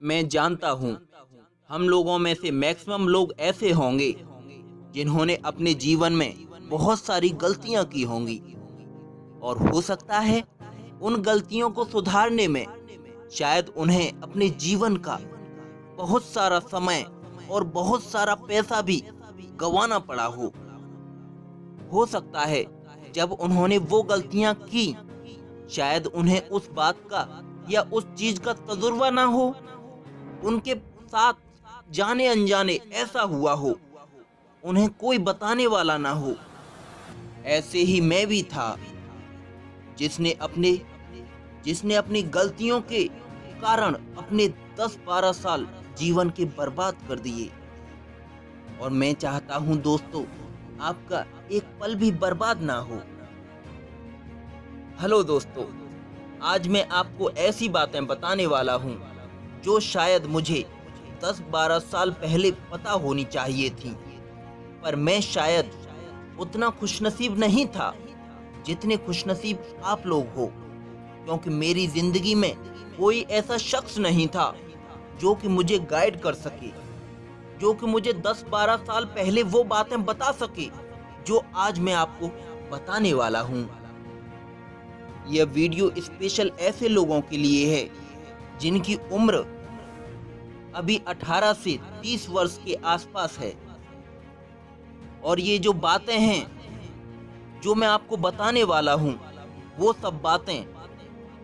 मैं जानता हूँ हम लोगों में से मैक्सिमम लोग ऐसे होंगे जिन्होंने अपने जीवन में बहुत सारी गलतियां की होंगी और हो सकता है उन गलतियों को सुधारने में शायद उन्हें अपने जीवन का बहुत सारा समय और बहुत सारा पैसा भी गंवाना पड़ा हो सकता है जब उन्होंने वो गलतियां की शायद उन्हें उस बात का या उस चीज का तजुर्बा ना हो, उनके साथ जाने अनजाने ऐसा हुआ हो, उन्हें कोई बताने वाला ना हो। ऐसे ही मैं भी था जिसने अपनी गलतियों के कारण अपने 10-12 साल जीवन के बर्बाद कर दिए। और मैं चाहता हूं दोस्तों आपका एक पल भी बर्बाद ना हो। हेलो दोस्तों, आज मैं आपको ऐसी बातें बताने वाला हूं जो शायद मुझे 10-12 साल पहले पता होनी चाहिए थी, पर मैं शायद उतना खुशनसीब नहीं था जितने खुशनसीब आप लोग हो, क्योंकि मेरी जिंदगी में कोई ऐसा शख्स नहीं था जो कि मुझे गाइड कर सके, जो कि मुझे 10-12 साल पहले वो बातें बता सके जो आज मैं आपको बताने वाला हूं। यह वीडियो स्पेशल ऐसे लोगों के लिए है जिनकी उम्र अभी 18 से 30 वर्ष के आसपास है। और ये जो बातें हैं जो मैं आपको बताने वाला हूं, वो सब बातें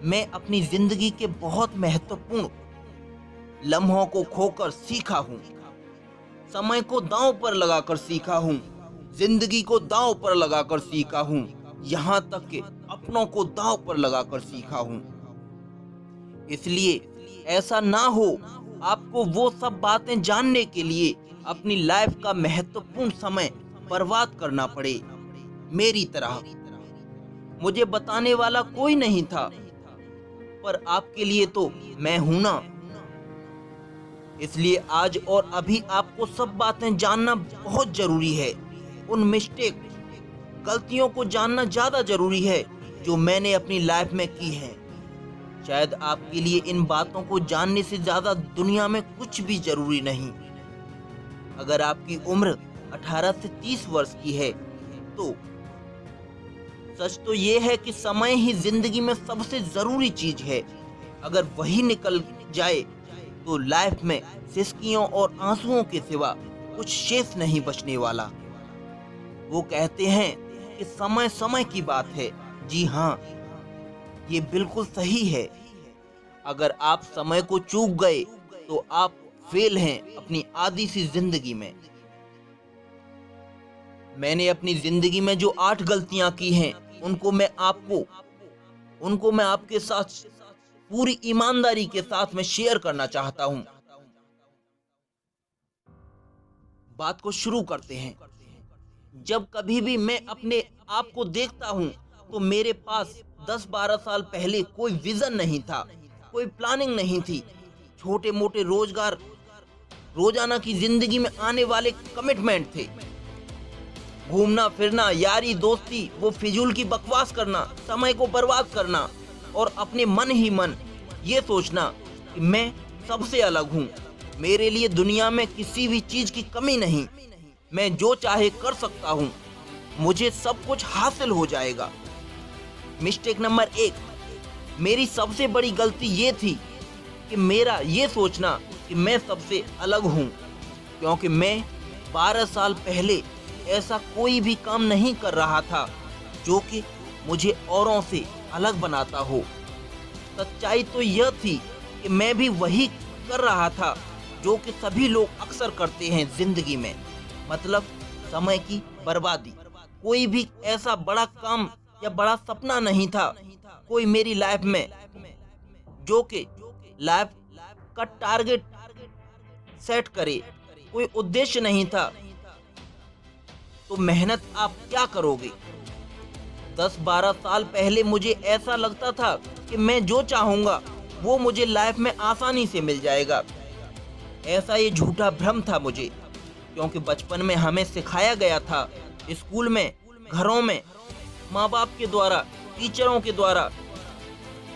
मैं अपनी जिंदगी के बहुत महत्वपूर्ण लम्हों को खोकर सीखा हूं, समय को दांव पर लगाकर सीखा हूं, जिंदगी को दांव पर लगाकर सीखा हूं, यहाँ तक कि अपनों को दांव पर लगाकर सीखा हूं। इसलिए ऐसा ना हो आपको वो सब बातें जानने के लिए अपनी लाइफ का महत्वपूर्ण समय बर्बाद करना पड़े मेरी तरह। मुझे बताने वाला कोई नहीं था, पर आपके लिए तो मैं हूं ना। इसलिए आज और अभी आपको सब बातें जानना बहुत जरूरी है। उन गलतियों को जानना ज्यादा जरूरी है जो मैंने अपनी लाइफ में की है। शायद आपके लिए इन बातों को जानने से ज्यादा दुनिया में कुछ भी जरूरी नहीं। अगर आपकी उम्र 18 से 30 वर्ष की है तो सच तो ये है कि समय ही जिंदगी में सबसे जरूरी चीज है। अगर वही निकल जाए तो लाइफ में सिसकियों और आंसुओं के सिवा कुछ शेष नहीं बचने वाला। वो कहते हैं कि समय समय की बात है। जी हाँ, ये बिल्कुल सही है। अगर आप समय को चूक गए तो आप फेल हैं अपनी आधी सी जिंदगी में। मैंने अपनी जिंदगी में जो 8 गलतियां की हैं उनको मैं आपके साथ पूरी ईमानदारी के साथ में शेयर करना चाहता हूं। बात को शुरू करते हैं। जब कभी भी मैं अपने आप को देखता हूं तो मेरे पास 10-12 साल पहले कोई विजन नहीं था, कोई प्लानिंग नहीं थी। छोटे मोटे रोजगार, रोजाना की जिंदगी में आने वाले कमिटमेंट थे। घूमना फिरना, यारी दोस्ती, वो फिजूल की बकवास करना, समय को बर्बाद करना और अपने मन ही मन ये सोचना कि मैं सबसे अलग हूँ, मेरे लिए दुनिया में किसी भी चीज की कमी नहीं, मैं जो चाहे कर सकता हूँ, मुझे सब कुछ हासिल हो जाएगा। मिस्टेक नंबर 1, मेरी सबसे बड़ी गलती ये थी कि मेरा ये सोचना कि मैं सबसे अलग हूँ, क्योंकि मैं 12 साल पहले ऐसा कोई भी काम नहीं कर रहा था जो कि मुझे औरों से अलग बनाता हो। सच्चाई तो यह थी कि मैं भी वही कर रहा था जो कि सभी लोग अक्सर करते हैं जिंदगी में, मतलब समय की बर्बादी। कोई भी ऐसा बड़ा काम या बड़ा सपना नहीं था कोई मेरी लाइफ में जो कि लाइफ का टारगेट सेट करे, कोई उद्देश्य नहीं था। तो मेहनत आप क्या करोगे? 10-12 साल पहले मुझे ऐसा लगता था कि मैं जो चाहूंगा वो मुझे लाइफ में आसानी से मिल जाएगा। ऐसा ये झूठा भ्रम था मुझे, क्योंकि बचपन में हमें सिखाया गया था, स्कूल में, घरों में, माँ बाप के द्वारा, टीचरों के द्वारा,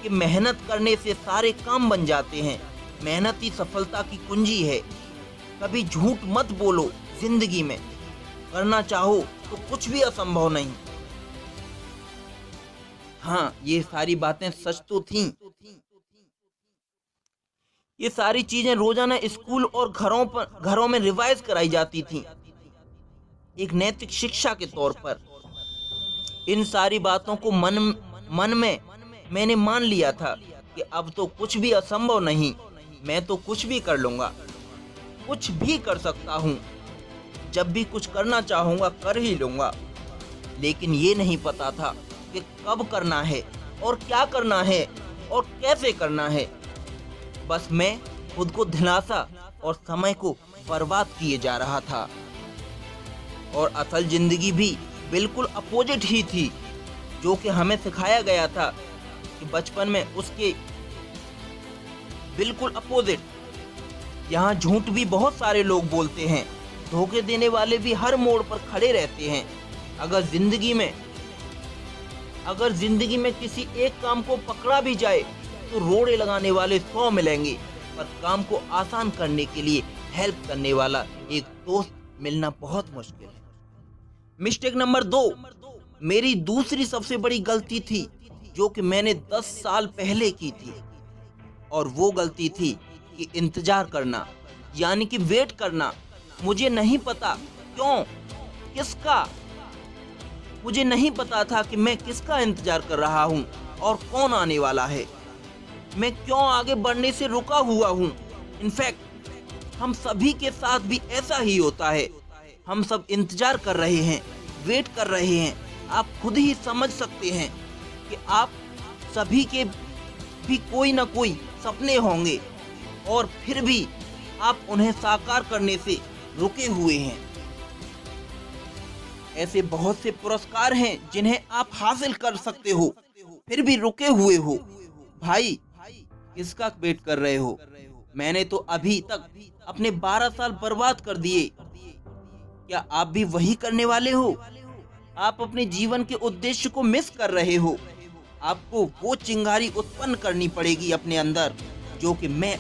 कि मेहनत करने से सारे काम बन जाते हैं, मेहनत ही सफलता की कुंजी है। कभी झूठ मत बोलो जिंदगी में। करना चाहो तो कुछ भी असंभव नहीं। हाँ, ये सारी बातें सच तो थीं। ये सारी चीजें रोजाना स्कूल और घरों में रिवाइज कराई जाती थीं, एक नैतिक शिक्षा के तौर पर। इन सारी बातों को मन में मैंने मान लिया था कि अब तो कुछ भी असंभव नहीं। मैं तो कुछ भी कर लूंगा, कुछ भी कर सकता हूँ। जब भी कुछ करना चाहूंगा कर ही लूंगा। लेकिन ये नहीं पता था कि कब करना है और क्या करना है और कैसे करना है। बस मैं खुद को दिलासा और समय को बर्बाद किए जा रहा था। और असल जिंदगी भी बिल्कुल अपोजिट ही थी, जो कि हमें सिखाया गया था कि बचपन में, उसके बिल्कुल अपोजिट। यहाँ झूठ भी बहुत सारे लोग बोलते हैं, धोखे देने वाले भी हर मोड़ पर खड़े रहते हैं। अगर जिंदगी में किसी एक काम को पकड़ा भी जाए तो रोड़े लगाने वाले 100 मिलेंगे, पर काम को आसान करने के लिए हेल्प करने वाला एक दोस्त मिलना बहुत मुश्किल है। मिस्टेक नंबर 2, मेरी दूसरी सबसे बड़ी गलती थी, जो कि मैंने 10 साल पहले की थी। और वो गलती थी कि इंतजार करना, यानी कि वेट करना। मुझे नहीं पता क्यों, किसका। मुझे नहीं पता था कि मैं किसका इंतजार कर रहा हूँ और कौन आने वाला है। मैं क्यों आगे बढ़ने से रुका हुआ हूँ। इनफैक्ट हम सभी के साथ भी ऐसा ही होता है। हम सब इंतजार कर रहे हैं, वेट कर रहे हैं। आप खुद ही समझ सकते हैं कि आप सभी के भी कोई ना कोई सपने होंगे, और फिर भी आप उन्हें साकार करने से रुके हुए हैं। ऐसे बहुत से पुरस्कार हैं जिन्हें आप हासिल कर सकते हो, फिर भी रुके हुए हो। भाई, किसका वेट कर रहे हो? मैंने तो अभी तक अपने 12 साल बर्बाद कर दिए। क्या आप भी वही करने वाले हो? आप अपने जीवन के उद्देश्य को मिस कर रहे हो। आपको वो चिंगारी उत्पन्न करनी पड़ेगी अपने अंदर, जो कि मैं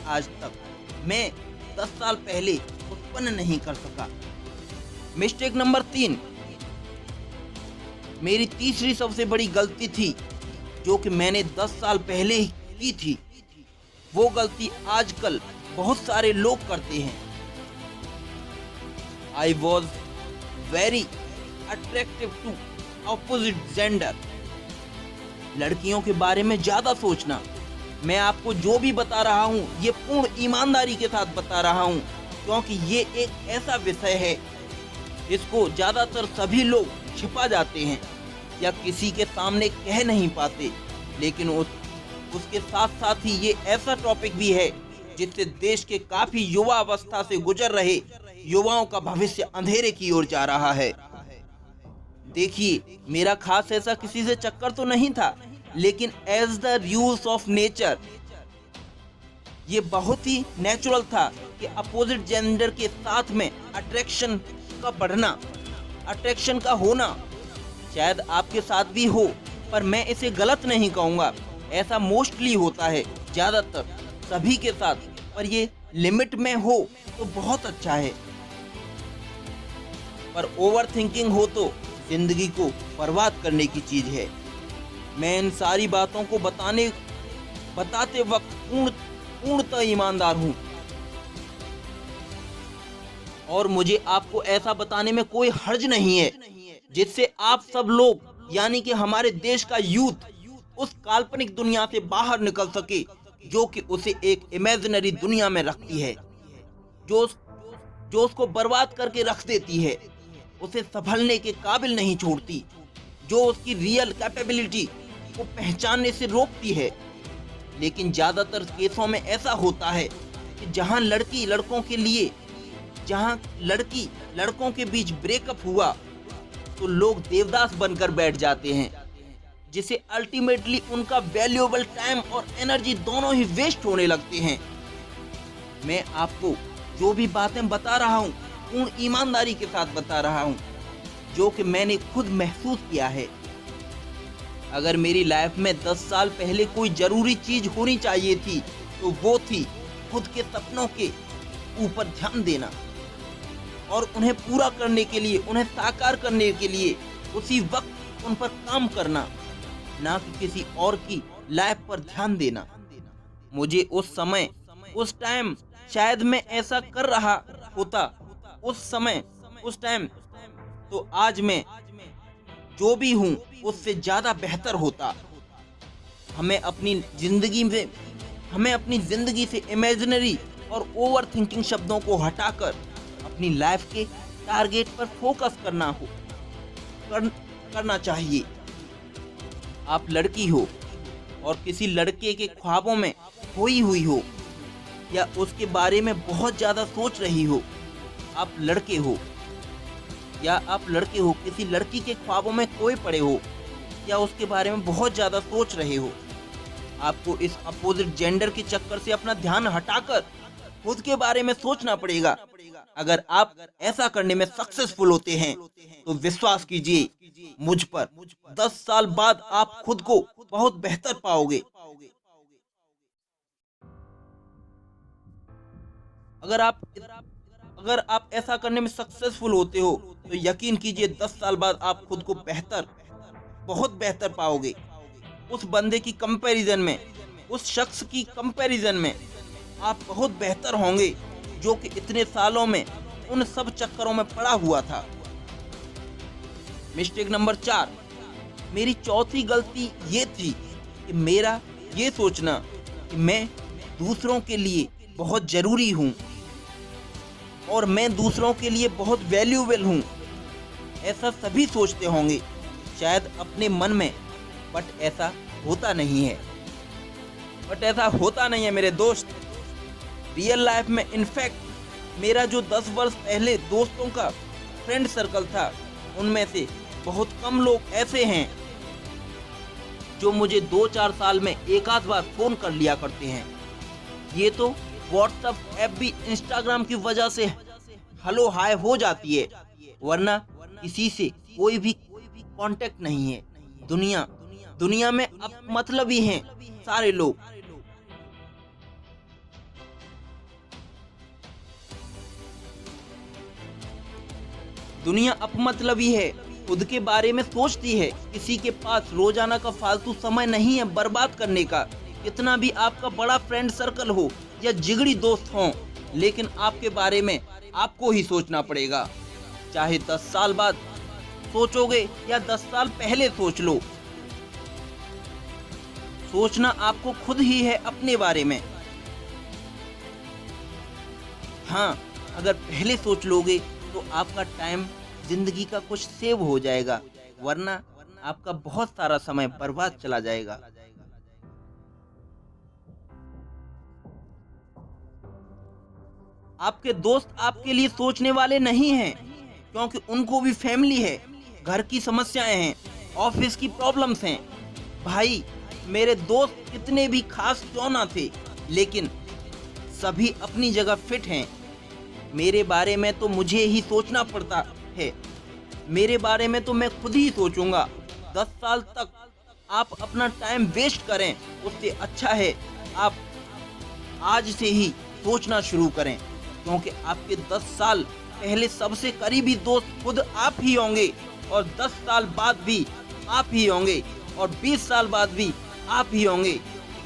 10 साल पहले उत्पन्न नहीं कर सका। मिस्टेक नंबर 3, मेरी तीसरी सबसे बड़ी गलती थी, जो कि मैंने 10 साल पहले ही की थी। वो गलती आजकल बहुत सारे लोग करते हैं। I was very attractive to opposite gender. लड़कियों के बारे में ज्यादा सोचना। मैं आपको जो भी बता रहा हूँ, ये पूर्ण ईमानदारी के साथ बता रहा हूँ, क्योंकि ये एक ऐसा विषय है जिसको ज्यादातर सभी लोग छिपा जाते हैं या किसी के सामने कह नहीं पाते। लेकिन उसके साथ साथ ही ये ऐसा टॉपिक भी है जिससे देश के काफी युवा अवस्था से गुजर रहे युवाओं का भविष्य अंधेरे की ओर जा रहा है। देखिए, मेरा खास ऐसा किसी से चक्कर तो नहीं था, लेकिन as the rules of nature ये बहुत ही नेचुरल था कि अपोजिट जेंडर के साथ में अट्रैक्शन का बढ़ना, अट्रैक्शन का होना शायद आपके साथ भी हो, पर मैं इसे गलत नहीं कहूँगा। ऐसा मोस्टली होता है, ज़्यादातर सभी के साथ, पर ये लिमिट में हो तो बहुत अच्छा है। पर ओवर थिंकिंग हो तो जिंदगी को बर्बाद करने की चीज़ है। मैं इन सारी बातों को बताते वक्त पूर्णतः ईमानदार हूँ, और मुझे आपको ऐसा बताने में कोई हर्ज नहीं है जिससे आप सब लोग, यानी कि हमारे देश का यूथ, उस काल्पनिक दुनिया से बाहर निकल सके जो कि उसे एक इमेजिनरी दुनिया में रखती है, जो उसको बर्बाद करके रख देती है, उसे संभलने के काबिल नहीं छोड़ती, जो उसकी रियल कैपेबिलिटी को पहचानने से रोकती है। लेकिन ज़्यादातर केसों में ऐसा होता है कि जहां लड़की लड़कों के बीच ब्रेकअप हुआ तो लोग देवदास बनकर बैठ जाते हैं, जिसे अल्टीमेटली उनका वैल्यूएबल टाइम और एनर्जी दोनों ही वेस्ट होने लगते हैं। मैं आपको जो भी बातें बता रहा हूँ पूर्ण ईमानदारी के साथ बता रहा हूँ, जो कि मैंने खुद महसूस किया है। अगर मेरी लाइफ में 10 साल पहले कोई जरूरी चीज होनी चाहिए थी तो वो थी खुद के सपनों के ऊपर ध्यान देना और उन्हें पूरा करने के लिए, उन्हें साकार करने के लिए उसी वक्त उन पर काम करना, ना कि किसी और की लाइफ पर ध्यान देना। मुझे उस समय, उस टाइम शायद मैं ऐसा कर रहा होता उस समय, उस टाइम, तो आज मैं जो भी हूँ उससे ज्यादा बेहतर होता। हमें अपनी जिंदगी से इमेजिनरी और ओवर थिंकिंग शब्दों को हटाकर अपनी लाइफ के टारगेट पर फोकस करना चाहिए। आप लड़की हो और किसी लड़के के ख्वाबों में खोई हुई हो या उसके बारे में बहुत ज़्यादा सोच रही हो, आप लड़के हो या आप लड़के हो, किसी लड़की के ख्वाबों में खोए पड़े हो या उसके बारे में बहुत ज़्यादा सोच रहे हो, आपको इस अपोजिट जेंडर के चक्कर से अपना ध्यान हटाकर खुद के बारे में सोचना पड़ेगा। अगर आप ऐसा करने में सक्सेसफुल होते हैं तो विश्वास कीजिए मुझ पर, 10 साल बाद आप खुद को बहुत बेहतर पाओगे। अगर आप ऐसा करने में सक्सेसफुल होते हो तो यकीन कीजिए 10 साल बाद आप खुद को बहुत बेहतर पाओगे। उस बंदे की कंपैरिजन में, उस शख्स की कंपैरिजन में आप बहुत बेहतर होंगे जो कि इतने सालों में उन सब चक्करों में पड़ा हुआ था। मिस्टेक नंबर 4, मेरी चौथी गलती ये थी कि मेरा ये सोचना कि मैं दूसरों के लिए बहुत ज़रूरी हूँ और मैं दूसरों के लिए बहुत वैल्यूएबल हूँ। ऐसा सभी सोचते होंगे शायद अपने मन में, बट ऐसा होता नहीं है मेरे दोस्त। रियल लाइफ में इनफैक्ट मेरा जो 10 वर्ष पहले दोस्तों का फ्रेंड सर्कल था, उनमें से बहुत कम लोग ऐसे हैं जो मुझे 2-4 साल में एक आध बार फ़ोन कर लिया करते हैं। ये तो व्हाट्सएप, FB, इंस्टाग्राम की वजह से हेलो हाय हो जाती है, वरना किसी से कोई भी कांटेक्ट नहीं है। दुनिया में अब मतलबी हैं सारे लोग। दुनिया अपमतलबी है, खुद के बारे में सोचती है। किसी के पास रोजाना का फालतू समय नहीं है बर्बाद करने का। कितना भी आपका बड़ा फ्रेंड सर्कल हो या जिगरी दोस्त हो, लेकिन आपके बारे में आपको ही सोचना पड़ेगा। चाहे 10 साल बाद सोचोगे या 10 साल पहले सोच लो, सोचना आपको खुद ही है अपने बारे में। हाँ, अगर पहले सोच लोगे तो आपका टाइम जिंदगी का कुछ सेव हो जाएगा, वरना आपका बहुत सारा समय बर्बाद चला जाएगा। आपके दोस्त आपके लिए सोचने वाले नहीं हैं, क्योंकि उनको भी फैमिली है, घर की समस्याएं हैं, ऑफिस की प्रॉब्लम्स हैं। भाई, मेरे दोस्त कितने भी खास क्यों ना थे, लेकिन सभी अपनी जगह फिट हैं। मेरे बारे में तो मुझे ही सोचना पड़ता है, मेरे बारे में तो मैं खुद ही सोचूंगा। 10 साल तक आप अपना टाइम वेस्ट करें, उससे अच्छा है आप आज से ही सोचना शुरू करें, क्योंकि आपके 10 साल पहले सबसे करीबी दोस्त खुद आप ही होंगे और 10 साल बाद भी आप ही होंगे और 20 साल बाद भी आप ही होंगे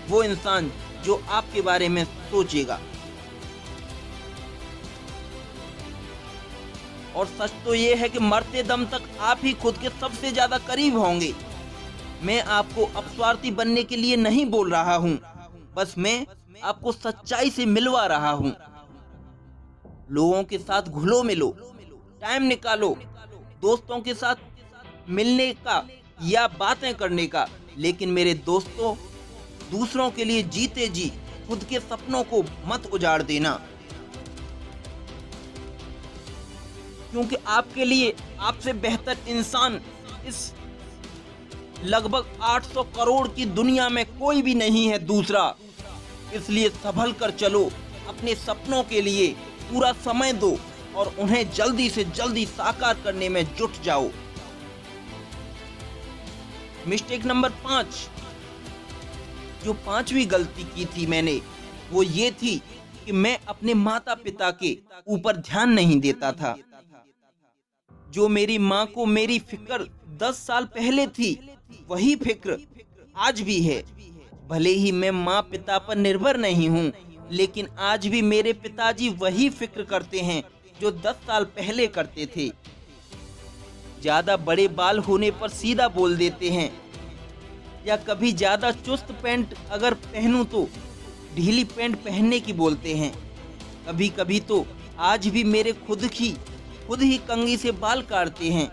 वो इंसान जो आपके बारे में सोचेगा। और सच तो ये है कि मरते दम तक आप ही खुद के सबसे ज्यादा करीब होंगे। मैं आपको अपस्वार्थी बनने के लिए नहीं बोल रहा हूँ, बस मैं आपको सच्चाई से मिलवा रहा हूँ। लोगों के साथ घुलो मिलो, टाइम निकालो दोस्तों के साथ मिलने का या बातें करने का, लेकिन मेरे दोस्तों, दूसरों के लिए जीते जी खुद के सपनों को मत उजाड़ देना, क्योंकि आपके लिए आपसे बेहतर इंसान इस लगभग 800 करोड़ की दुनिया में कोई भी नहीं है दूसरा। इसलिए संभल कर चलो, अपने सपनों के लिए पूरा समय दो और उन्हें जल्दी से जल्दी साकार करने में जुट जाओ। मिस्टेक नंबर 5, जो 5वीं गलती की थी मैंने, वो ये थी कि कि मैं अपने माता पिता के ऊपर ध्यान नहीं देता था। जो मेरी माँ को मेरी फिक्र 10 साल पहले थी, वही फिक्र आज भी है। भले ही मैं माँ पिता पर निर्भर नहीं हूँ, लेकिन आज भी मेरे पिताजी वही फिक्र करते हैं जो 10 साल पहले करते थे। ज्यादा बड़े बाल होने पर सीधा बोल देते हैं, या कभी ज्यादा चुस्त पैंट अगर पहनूं तो ढीली पैंट पहनने की बोलते हैं। कभी कभी तो आज भी मेरे खुद ही कंघी से बाल काटते हैं।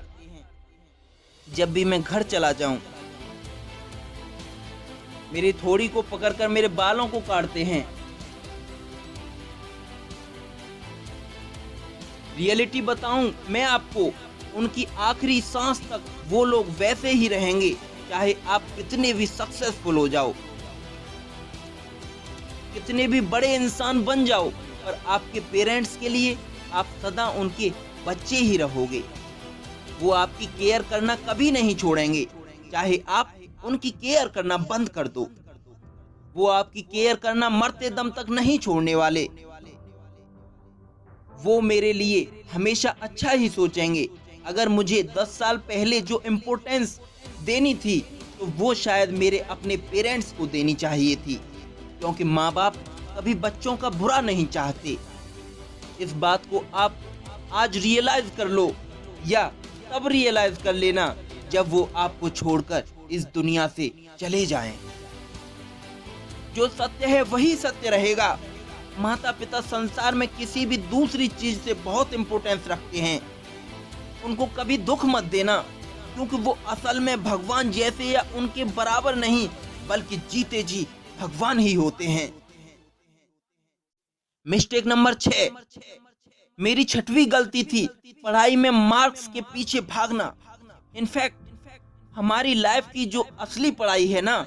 जब भी मैं घर चला जाऊं, मेरी थोड़ी को पकड़कर मेरे बालों को काटते हैं। रियलिटी बताऊं मैं आपको, उनकी आखिरी सांस तक वो लोग वैसे ही रहेंगे, चाहे आप कितने भी सक्सेसफुल हो जाओ, कितने भी बड़े इंसान बन जाओ, पर आपके पेरेंट्स के लिए आप सदा उनके बच्चे ही रहोगे। वो आपकी केयर करना कभी नहीं छोड़ेंगे, चाहे आप उनकी केयर करना बंद कर दो। वो आपकी केयर करना मरते दम तक नहीं छोड़ने वाले। वो मेरे लिए हमेशा अच्छा ही सोचेंगे। अगर मुझे 10 साल पहले जो इम्पोर्टेंस देनी थी, तो वो शायद मेरे अपने पेरेंट्स को देनी चाहिए थी, क्योंकि माँ बाप कभी बच्चों का बुरा नहीं चाहते। इस बात को आप आज रियलाइज कर लो, या तब रियलाइज कर लेना जब वो आपको छोड़कर इस दुनिया से चले जाएं। जो सत्य है वही सत्य रहेगा। माता पिता संसार में किसी भी दूसरी चीज से बहुत इंपॉर्टेंस रखते हैं। उनको कभी दुख मत देना, क्योंकि वो असल में भगवान जैसे या उनके बराबर नहीं, बल्कि जीते जी भगवान ही होते हैं। मिस्टेक नंबर 6, मेरी 6वीं गलती थी पढ़ाई में मार्क्स के पीछे भागना। इनफैक्ट हमारी लाइफ की जो असली पढ़ाई है ना,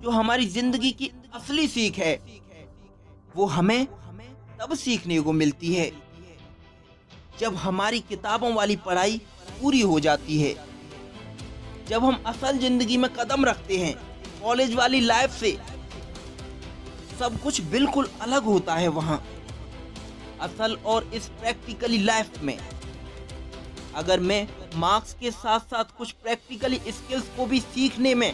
जो हमारी जिंदगी की असली सीख है, वो हमें तब सीखने को मिलती है जब हमारी किताबों वाली पढ़ाई पूरी हो जाती है। जब हम असल जिंदगी में कदम रखते हैं, कॉलेज वाली लाइफ से सब कुछ बिल्कुल अलग होता है वहां। असल और इस प्रैक्टिकली लाइफ में अगर मैं मार्क्स के साथ साथ कुछ प्रैक्टिकली स्किल्स को भी सीखने में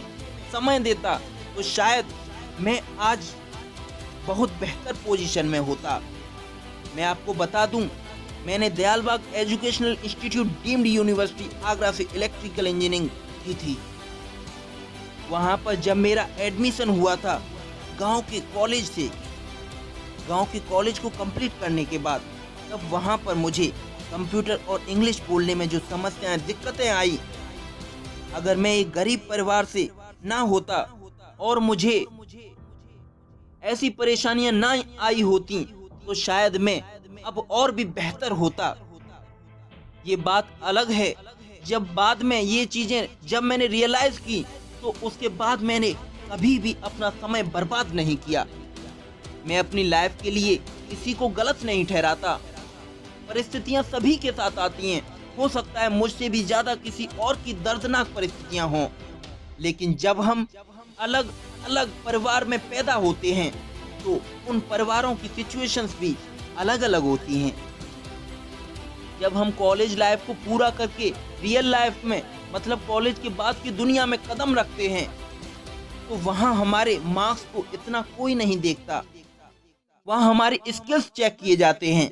समय देता, तो शायद मैं आज बहुत बेहतर पोजीशन में होता। मैं आपको बता दूं, मैंने Dayalbagh educational institute deemed university Agra से इलेक्ट्रिकल इंजीनियरिंग की थी। वहां पर जब मेरा एडमिशन हुआ था गांव के कॉलेज को कंप्लीट करने के बाद, तब वहां पर मुझे कंप्यूटर और इंग्लिश बोलने में जो समस्याएं दिक्कतें आई, अगर मैं एक गरीब परिवार से ना होता और मुझे ऐसी परेशानियां ना आई होती, तो शायद मैं अब और भी बेहतर होता। ये बात अलग है। जब बाद में ये चीजें जब मैंने रियलाइज की, तो उसके बाद मैंने कभी भी अपना समय बर्बाद नहीं किया। मैं अपनी लाइफ के लिए किसी को गलत नहीं ठहराता। परिस्थितियां सभी के साथ आती हैं। हो सकता है मुझसे भी ज्यादा किसी और की दर्दनाक परिस्थितियां हों, लेकिन जब हम अलग अलग परिवार में पैदा होते हैं, तो उन परिवारों की सिचुएशंस भी अलग अलग होती हैं। जब हम कॉलेज लाइफ को पूरा करके रियल लाइफ में, मतलब कॉलेज के बाद की दुनिया में कदम रखते हैं, तो वहाँ हमारे मार्क्स को इतना कोई नहीं देखता। वहाँ हमारे स्किल्स चेक किए जाते हैं।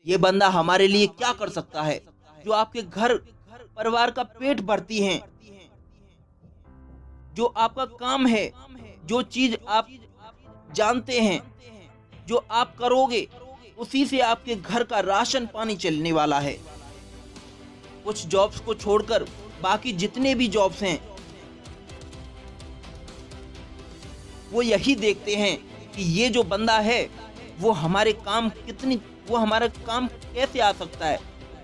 ये बंदा हमारे लिए क्या कर सकता है, जो आपके घर परिवार का पेट भरती हैं, जो आपका काम है, जो चीज आप जानते हैं, जो आप करोगे उसी से आपके घर का राशन पानी चलने वाला है। कुछ जॉब्स को छोड़कर बाकी जितने भी जॉब्स हैं, वो यही देखते हैं कि ये जो बंदा है वो हमारे काम हमारा काम कैसे आ सकता है,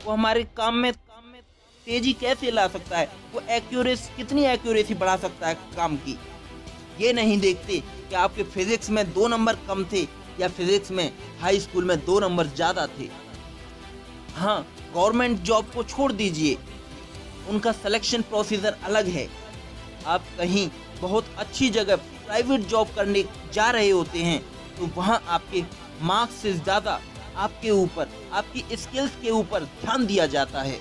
वो हमारे काम में तेजी कैसे ला सकता है, वो कितनी एक्यूरेसी बढ़ा सकता है काम की। ये नहीं देखते कि आपके फिजिक्स में 2 नंबर कम थे या फिजिक्स में हाई स्कूल में 2 नंबर ज़्यादा थे। हाँ, गवर्नमेंट जॉब को छोड़ दीजिए, उनका सिलेक्शन प्रोसीजर अलग है। आप कहीं बहुत अच्छी जगह प्राइवेट जॉब करने जा रहे होते हैं, तो वहाँ आपके मार्क्स से ज़्यादा आपके ऊपर, आपकी स्किल्स के ऊपर ध्यान दिया जाता है,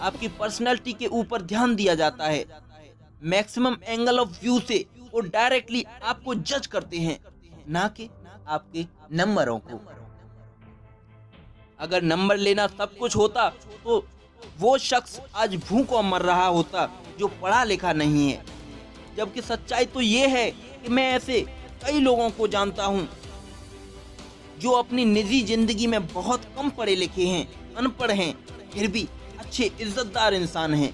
आपकी पर्सनैलिटी के ऊपर ध्यान दिया जाता है। मैक्सिमम एंगल ऑफ व्यू से वो डायरेक्टली आपको जज करते हैं, ना कि आपके नंबरों को। अगर नंबर लेना सब कुछ होता तो वो शख्स आज भूखों मर रहा होता जो पढ़ा लिखा नहीं है। जबकि सच्चाई तो ये है कि मैं ऐसे कई लोगों को जानता हूँ जो अपनी निजी जिंदगी में बहुत कम पढ़े लिखे हैं, अनपढ़ हैं, फिर भी अच्छे इज्जतदार इंसान हैं।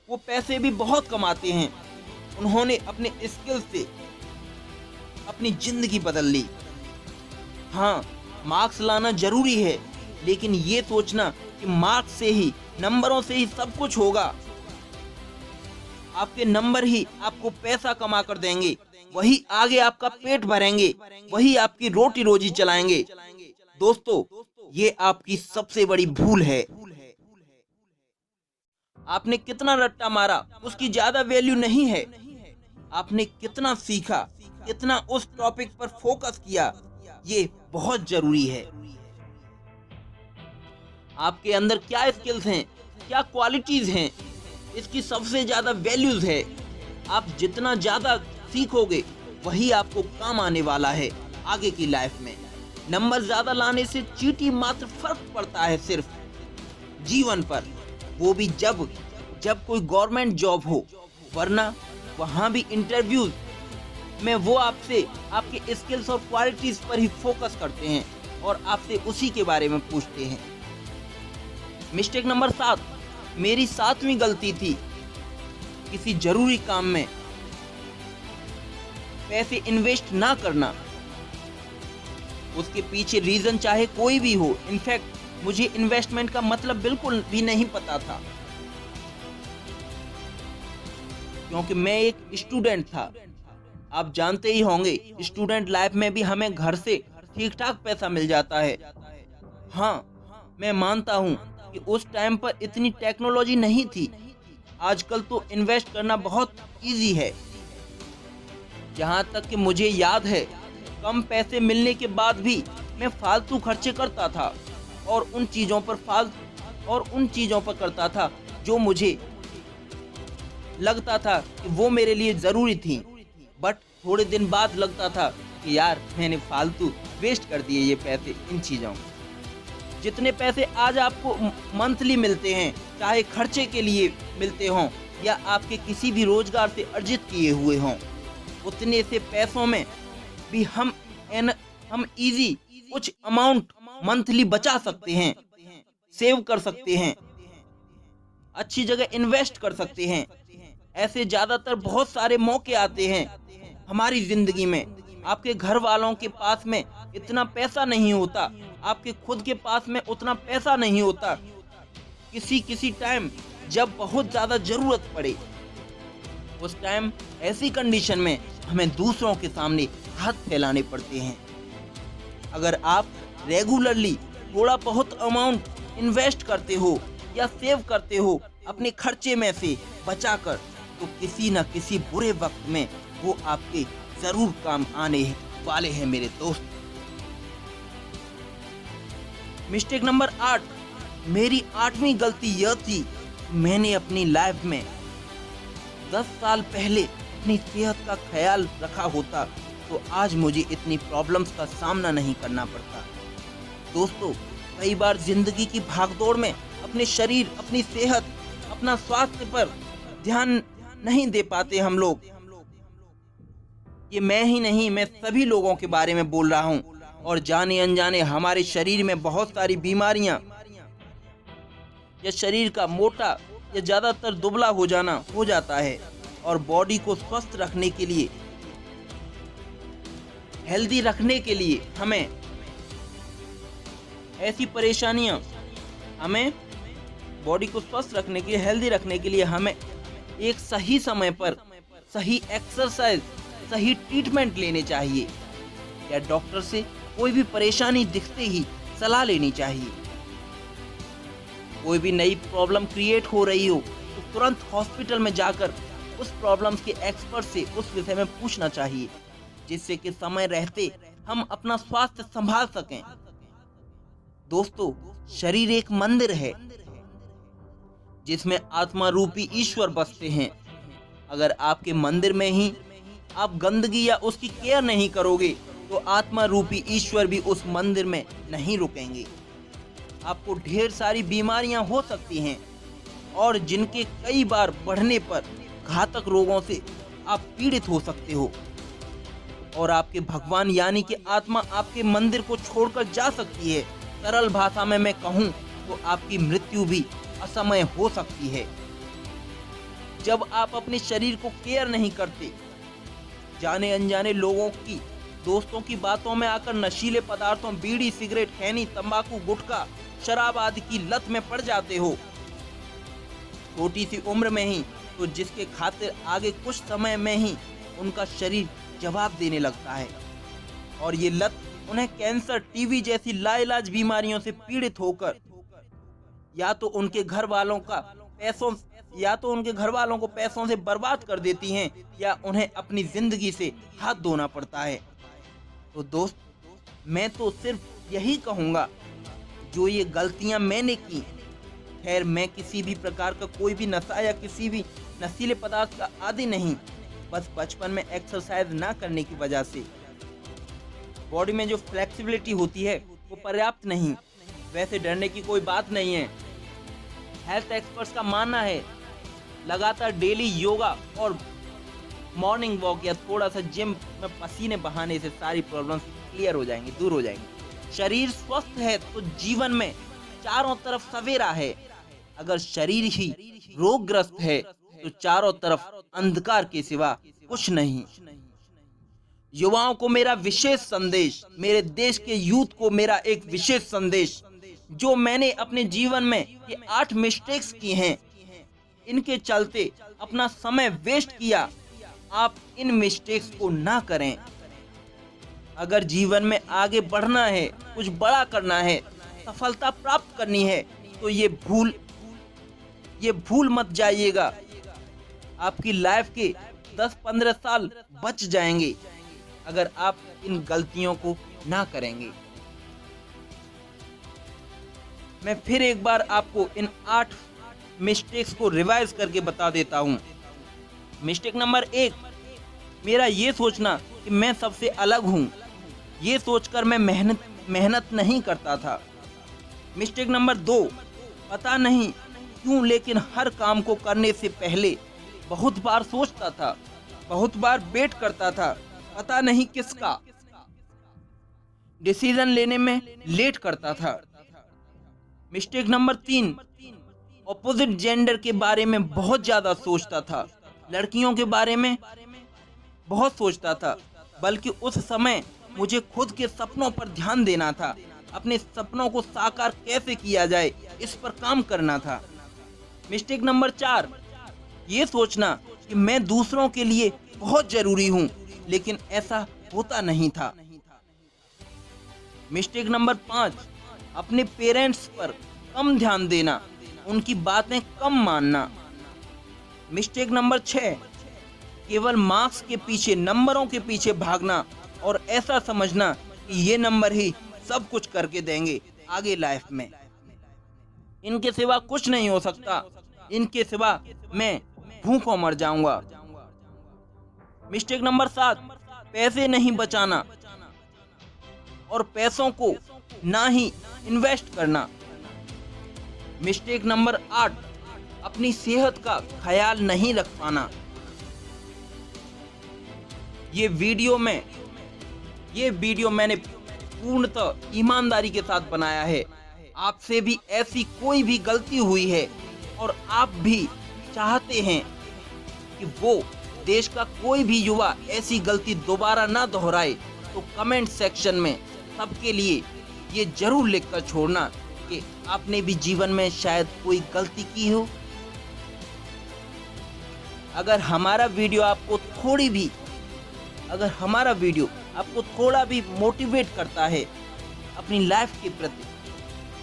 वो पैसे भी बहुत कमाते हैं। उन्होंने अपने स्किल से अपनी जिंदगी बदल ली। हाँ, मार्क्स लाना जरूरी है, लेकिन ये सोचना कि मार्क्स से ही, नंबरों से ही सब कुछ होगा, आपके नंबर ही आपको पैसा कमा कर देंगे, वही आगे आपका पेट भरेंगे, वही आपकी रोटी रोजी चलाएंगे। दोस्तों, ये आपकी सबसे बड़ी भूल है। आपने कितना रट्टा मारा उसकी ज्यादा वैल्यू नहीं है। आपने कितना सीखा, कितना उस टॉपिक पर फोकस किया, ये बहुत जरूरी है। आपके अंदर क्या स्किल्स हैं, क्या क्वालिटीज हैं, इसकी सबसे ज्यादा वैल्यूज है। आप जितना ज्यादा सीखोगे वही आपको काम आने वाला है आगे की लाइफ में। नंबर ज्यादा लाने से चींटी मात्र फर्क पड़ता है सिर्फ जीवन पर, वो भी जब कोई गवर्नमेंट जॉब हो, वरना वहाँ भी इंटरव्यूज में वो आपसे आपके स्किल्स और क्वालिटीज पर ही फोकस करते हैं और आपसे उसी के बारे में पूछते हैं। मिस्टेक नंबर 7, मेरी 7वीं गलती थी किसी जरूरी काम में पैसे इन्वेस्ट ना करना। उसके पीछे रीजन चाहे कोई भी हो, इनफैक्ट मुझे इन्वेस्टमेंट का मतलब बिल्कुल भी नहीं पता था, क्योंकि मैं एक स्टूडेंट था। आप जानते ही होंगे, स्टूडेंट लाइफ में भी हमें घर से ठीक ठाक पैसा मिल जाता है। हाँ, मैं मानता हूँ कि उस टाइम पर इतनी टेक्नोलॉजी नहीं थी। आजकल तो इन्वेस्ट करना बहुत इजी है। जहाँ तक कि मुझे याद है, कम पैसे मिलने के बाद भी मैं फालतू खर्चे करता था और उन चीज़ों पर करता था जो मुझे लगता था कि वो मेरे लिए ज़रूरी थी। बट थोड़े दिन बाद लगता था कि यार, मैंने फालतू वेस्ट कर दिए ये पैसे इन चीज़ों में। जितने पैसे आज आपको मंथली मिलते हैं, चाहे खर्चे के लिए मिलते हों या आपके किसी भी रोजगार से अर्जित किए हुए हों, उतने से पैसों में भी हम इजी कुछ अमाउंट मंथली बचा सकते हैं, सेव कर सकते हैं, अच्छी जगह इन्वेस्ट कर सकते हैं। ऐसे ज़्यादातर बहुत सारे मौके आते हैं हमारी ज़िंदगी में। आपके घर वालों के पास में इतना पैसा नहीं होता, आपके खुद के पास में उतना पैसा नहीं होता। किसी टाइम जब बहुत ज़्यादा ज़रूरत पड़े, उस टाइम ऐसी कंडीशन में हमें दूसरों के सामने हाथ फैलाने पड़ते हैं। अगर आप रेगुलरली थोड़ा बहुत अमाउंट इन्वेस्ट करते हो या सेव करते हो अपने खर्चे में से बचाकर, तो किसी न किसी बुरे वक्त में वो आपके जरूर काम आने वाले हैं मेरे दोस्त। मिस्टेक नंबर 8, मेरी 8वीं गलती यह थी, मैंने अपनी लाइफ में 10 साल पहले अपनी सेहत का ख्याल रखा होता तो आज मुझे इतनी प्रॉब्लम्स का सामना नहीं करना पड़ता। दोस्तों, कई बार जिंदगी की भागदौड़ में अपने शरीर, अपनी सेहत, अपना स्वास्थ्य पर ध्यान नहीं दे पाते हम लोग। ये मैं ही नहीं, मैं सभी लोगों के बारे में बोल रहा हूँ। और जाने अनजाने हमारे शरीर में बहुत सारी बीमारियां या शरीर का मोटा या ज़्यादातर दुबला हो जाना हो जाता है। और बॉडी को स्वस्थ रखने के लिए, हेल्दी रखने के लिए हमें ऐसी परेशानियां, हमें बॉडी को स्वस्थ रखने के लिए, हेल्दी रखने के लिए हमें एक सही समय पर सही एक्सरसाइज, सही ट्रीटमेंट लेने चाहिए या डॉक्टर से कोई भी परेशानी दिखते ही सलाह लेनी चाहिए। कोई भी नई प्रॉब्लम क्रिएट हो रही हो तो तुरंत हॉस्पिटल में जाकर उस प्रॉब्लम के एक्सपर्ट से उस विषय में पूछना चाहिए। जिससे कि समय रहते हम अपना स्वास्थ्य संभाल सकें। दोस्तों, शरीर एक मंदिर है जिसमें आत्मा रूपी ईश्वर बसते हैं। अगर आपके मंदिर में ही आप गंदगी या उसकी केयर नहीं करोगे तो आत्मा रूपी ईश्वर भी उस मंदिर में नहीं रुकेंगे। आपको ढेर सारी बीमारियां हो सकती हैं और जिनके कई बार बढ़ने पर घातक रोगों से आप पीड़ित हो सकते हो और आपके भगवान यानी कि आत्मा आपके मंदिर को छोड़कर जा सकती है। सरल भाषा में मैं कहूँ तो आपकी मृत्यु भी असमय हो सकती है। जब आप अपने शरीर को केयर नहीं करते, जाने अनजाने लोगों की, दोस्तों की बातों में आकर नशीले पदार्थों, बीड़ी, सिगरेट, खैनी, तंबाकू, गुटखा, शराब आदि की लत में पड़ जाते हो छोटी सी उम्र में ही, तो जिसके खातिर आगे कुछ समय में ही उनका शरीर जवाब देने लगता है और ये लत उन्हें कैंसर, टीबी जैसी लाइलाज बीमारियों से पीड़ित होकर या तो उनके घर वालों को पैसों से बर्बाद कर देती हैं या उन्हें अपनी जिंदगी से हाथ धोना पड़ता है। तो दोस्त, मैं तो सिर्फ यही कहूँगा, जो ये गलतियाँ मैंने की, खैर मैं किसी भी प्रकार का कोई भी नशा या किसी भी नशीले पदार्थ का आदी नहीं, बस बचपन में एक्सरसाइज ना करने की वजह से बॉडी में जो फ्लेक्सिबिलिटी होती है वो पर्याप्त नहीं। वैसे डरने की कोई बात नहीं है। हेल्थ एक्सपर्ट्स का मानना है लगातार डेली योगा और मॉर्निंग वॉक या थोड़ा सा जिम में पसीने बहाने से सारी प्रॉब्लम्स क्लियर हो जाएंगी, दूर हो जाएंगी। शरीर स्वस्थ है तो जीवन में चारों तरफ सवेरा है। अगर शरीर ही रोगग्रस्त है तो चारों तरफ अंधकार के सिवा कुछ नहीं। युवाओं को मेरा विशेष संदेश, मेरे देश के यूथ को मेरा एक विशेष संदेश, जो मैंने अपने जीवन में ये 8 मिस्टेक्स की हैं, इनके चलते अपना समय वेस्ट किया, आप इन मिस्टेक्स को ना करें। अगर जीवन में आगे बढ़ना है, कुछ बड़ा करना है, सफलता प्राप्त करनी है, तो ये भूल मत जाइएगा। आपकी लाइफ के 10-15 साल बच जाएंगे अगर आप इन गलतियों को ना करेंगे। मैं फिर एक बार आपको इन 8 मिस्टेक्स को रिवाइज करके बता देता हूँ। मिस्टेक नंबर 1, मेरा ये सोचना कि मैं सबसे अलग हूँ, ये सोचकर मैं मेहनत नहीं करता था। मिस्टेक नंबर 2, पता नहीं क्यों लेकिन हर काम को करने से पहले बहुत बार सोचता था, बहुत बार वेट करता था, पता नहीं किसका। डिसीजन लेने में लेट करता था। मिस्टेक नंबर 3, ऑपोजिट जेंडर के बारे में बहुत ज्यादा सोचता था, लड़कियों के बारे में बहुत सोचता था, बल्कि उस समय मुझे खुद के सपनों पर ध्यान देना था, अपने सपनों को साकार कैसे किया जाए इस पर काम करना था। मिस्टेक नंबर 4, ये सोचना कि मैं दूसरों के लिए बहुत जरूरी हूँ, लेकिन ऐसा होता नहीं था। मिस्टेक नंबर 5, अपने पेरेंट्स पर कम ध्यान देना, उनकी बातें कम मानना। मिस्टेक नंबर 6, केवल मार्क्स के पीछे, नंबरों के पीछे भागना और ऐसा समझना कि ये नंबर ही सब कुछ करके देंगे आगे लाइफ में। इनके सिवा कुछ नहीं हो सकता, इनके सिवा मैं भूखों मर जाऊंगा। मिस्टेक नंबर 7, पैसे नहीं बचाना और पैसों को ना ही इन्वेस्ट करना। मिस्टेक नंबर 8, अपनी सेहत का ख्याल नहीं रख पाना। ये वीडियो मैंने पूर्णतः ईमानदारी के साथ बनाया है। आपसे भी ऐसी कोई भी गलती हुई है और आप भी चाहते हैं कि वो देश का कोई भी युवा ऐसी गलती दोबारा ना दोहराए, तो कमेंट सेक्शन में सबके लिए ये जरूर लिखकर छोड़ना कि आपने भी जीवन में शायद कोई गलती की हो। अगर हमारा वीडियो आपको थोड़ा भी मोटिवेट करता है अपनी लाइफ के प्रति,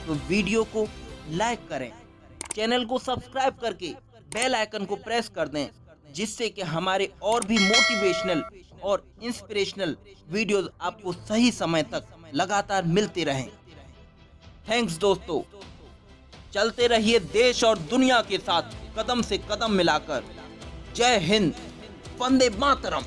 तो वीडियो को लाइक करें, चैनल को सब्सक्राइब करके बेल आइकन को प्रेस कर दें। जिससे कि हमारे और भी मोटिवेशनल और इंस्पिरेशनल वीडियोस आपको सही समय तक लगातार मिलते रहें। थैंक्स दोस्तों, चलते रहिए देश और दुनिया के साथ कदम से कदम मिलाकर। जय हिंद, वंदे मातरम।